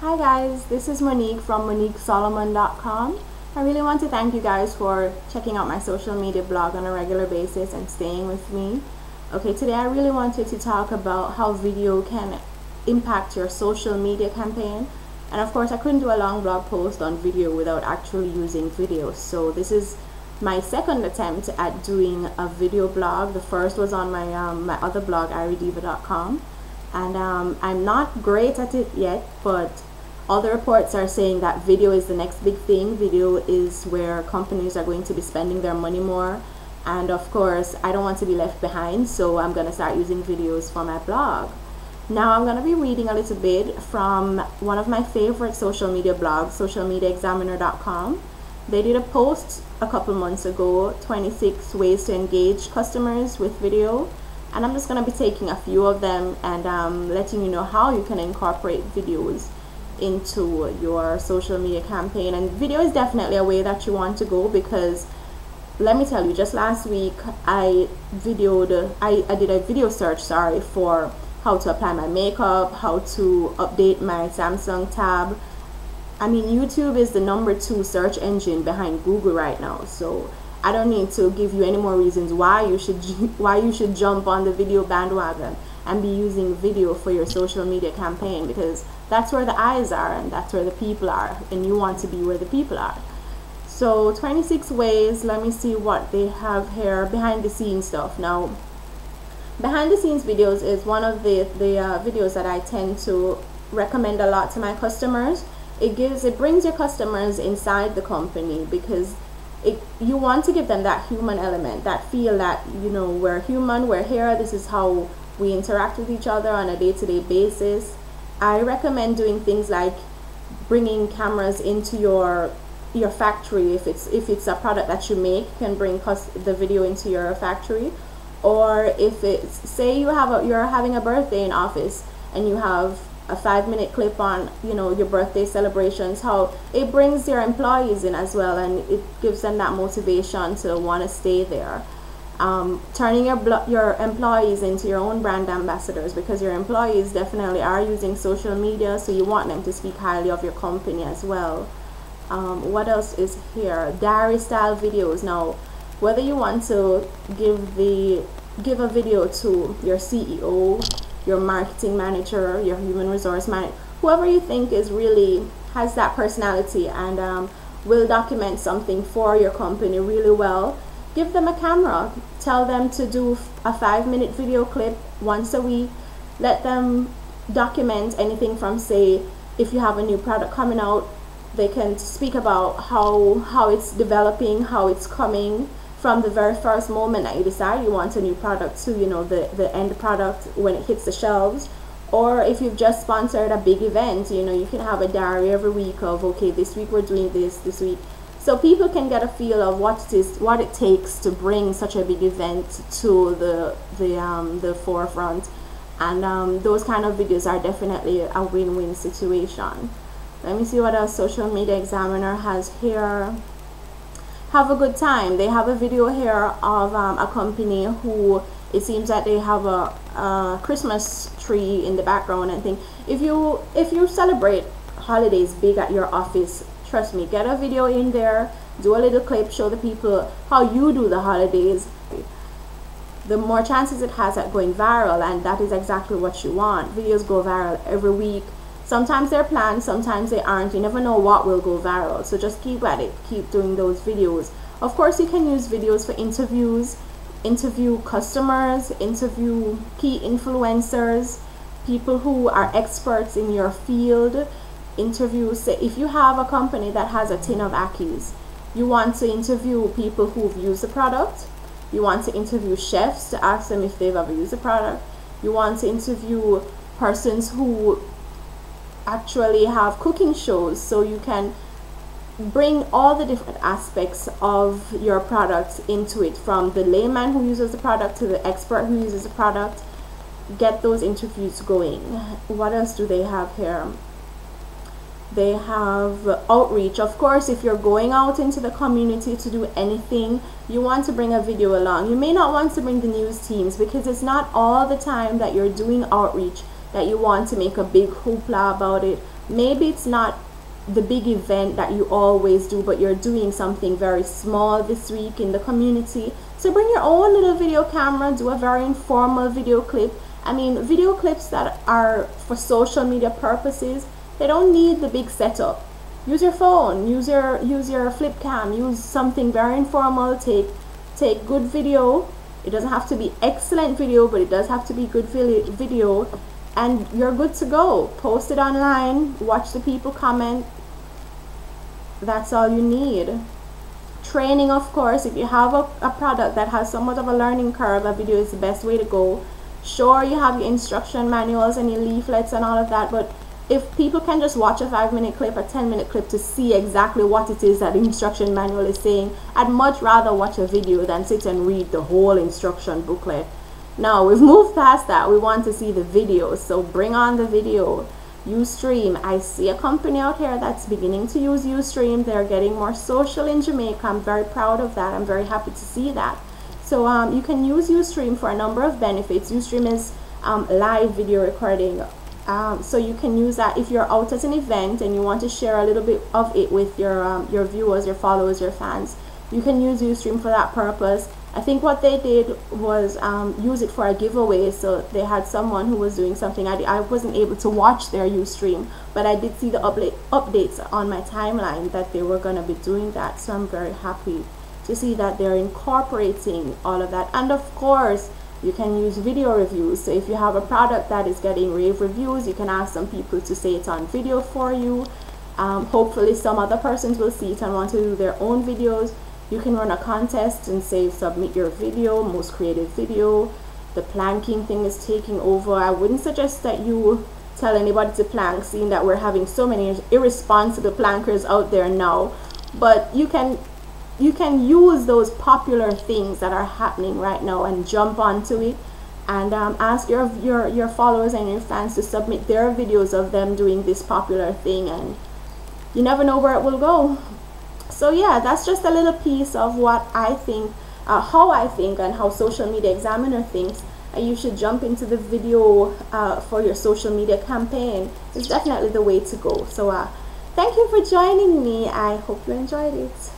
Hi guys, this is Monique from MoniqueSolomon.com. I really want to thank you guys for checking out my social media blog on a regular basis and staying with me. Okay, today I really wanted to talk about how video can impact your social media campaign. And of course, I couldn't do a long blog post on video without actually using video. So this is my second attempt at doing a video blog. The first was on my other blog, IRIDiva.com. And I'm not great at it yet, but all the reports are saying that video is the next big thing. Video is where companies are going to be spending their money more. And of course, I don't want to be left behind, so I'm going to start using videos for my blog. Now I'm going to be reading a little bit from one of my favorite social media blogs, socialmediaexaminer.com. They did a post a couple months ago, 26 ways to engage customers with video. And I'm just going to be taking a few of them and letting you know how you can incorporate videos into your social media campaign. And video is definitely a way that you want to go, because let me tell you, just last week I did a video search for how to apply my makeup, how to update my Samsung tab. I mean, YouTube is the #2 search engine behind Google right now, so I don't need to give you any more reasons why you should jump on the video bandwagon and be using video for your social media campaign, because that's where the eyes are and that's where the people are, and you want to be where the people are. So 26 ways. Let me see what they have here. Behind the scenes stuff. Now, behind the scenes videos is one of the videos that I tend to recommend a lot to my customers. It brings your customers inside the company, because you want to give them that human element, that feel that, you know, we're human, we're here, this is how we interact with each other on a day-to-day basis. I recommend doing things like bringing cameras into your factory. If it's a product that you make, you can bring the video into your factory. Or if it's, say you're having a birthday in office and you have a 5-minute clip on, you know, your birthday celebrations, how it brings your employees in as well, and it gives them that motivation to want to stay there. Turning your employees into your own brand ambassadors, because your employees definitely are using social media, so you want them to speak highly of your company as well. What else is here? Diary style videos. Now, whether you want to give a video to your CEO, your marketing manager, your human resource manager, whoever you think has that personality and will document something for your company really well, give them a camera. Tell them to do a 5-minute video clip once a week. Let them document anything from, say, if you have a new product coming out, they can speak about how it's developing, how it's coming, from the very first moment that you decide you want a new product to, you know, the end product when it hits the shelves. Or if you've just sponsored a big event, you know, you can have a diary every week of, okay, this week we're doing this week. So people can get a feel of what it takes to bring such a big event to the forefront. And those kind of videos are definitely a win-win situation. Let me see what else Social Media Examiner has here. Have a good time. They have a video here of a company who, it seems that they have a Christmas tree in the background and thing. If you celebrate holidays big at your office, trust me, get a video in there, do a little clip, show the people how you do the holidays. The more chances it has at going viral, and that is exactly what you want. Videos go viral every week. Sometimes they're planned, sometimes they aren't. You never know what will go viral. So just keep at it. Keep doing those videos. Of course, you can use videos for interviews, interview customers, interview key influencers, people who are experts in your field. Interview, say, if you have a company that has a tin of Ackies, you want to interview people who've used the product. You want to interview chefs to ask them if they've ever used the product. You want to interview persons who actually have cooking shows, so you can bring all the different aspects of your product into it, from the layman who uses the product to the expert who uses the product. Get those interviews going. What else do they have here? They have outreach. Of course, if you're going out into the community to do anything, you want to bring a video along. You may not want to bring the news teams, because it's not all the time that you're doing outreach that you want to make a big hoopla about it. Maybe it's not the big event that you always do, but you're doing something very small this week in the community. So bring your own little video camera, do a very informal video clip. I mean, video clips that are for social media purposes, they don't need the big setup. Use your phone, use your flip cam, use something very informal. Take good video. It doesn't have to be excellent video, but it does have to be good video, and you're good to go. Post it online, watch the people comment. That's all you need. Training, of course, if you have a product that has somewhat of a learning curve, a video is the best way to go. Sure, you have your instruction manuals and your leaflets and all of that, but if people can just watch a 5-minute clip, a 10-minute clip to see exactly what it is that the instruction manual is saying, I'd much rather watch a video than sit and read the whole instruction booklet. Now, we've moved past that. We want to see the video, so bring on the video. Ustream. I see a company out here that's beginning to use Ustream. They're getting more social in Jamaica. I'm very proud of that. I'm very happy to see that. So you can use Ustream for a number of benefits. Ustream is live video recording. So you can use that if you're out at an event and you want to share a little bit of it with your viewers, your followers, your fans. You can use Ustream for that purpose. I think what they did was use it for a giveaway. So they had someone who was doing something. I wasn't able to watch their Ustream, but I did see the updates on my timeline that they were going to be doing that. So I'm very happy to see that they're incorporating all of that. And of course, you can use video reviews. So if you have a product that is getting rave reviews, you can ask some people to say it on video for you. Hopefully some other persons will see it and want to do their own videos. You can run a contest and say submit your video, most creative video. The planking thing is taking over. I wouldn't suggest that you tell anybody to plank, seeing that we're having so many irresponsible plankers out there now. But you can use those popular things that are happening right now and jump onto it, and ask your followers and your fans to submit their videos of them doing this popular thing, and you never know where it will go. So yeah, that's just a little piece of what I think, how I think, and how Social Media Examiner thinks. You should jump into the video for your social media campaign. It's definitely the way to go. So thank you for joining me. I hope you enjoyed it.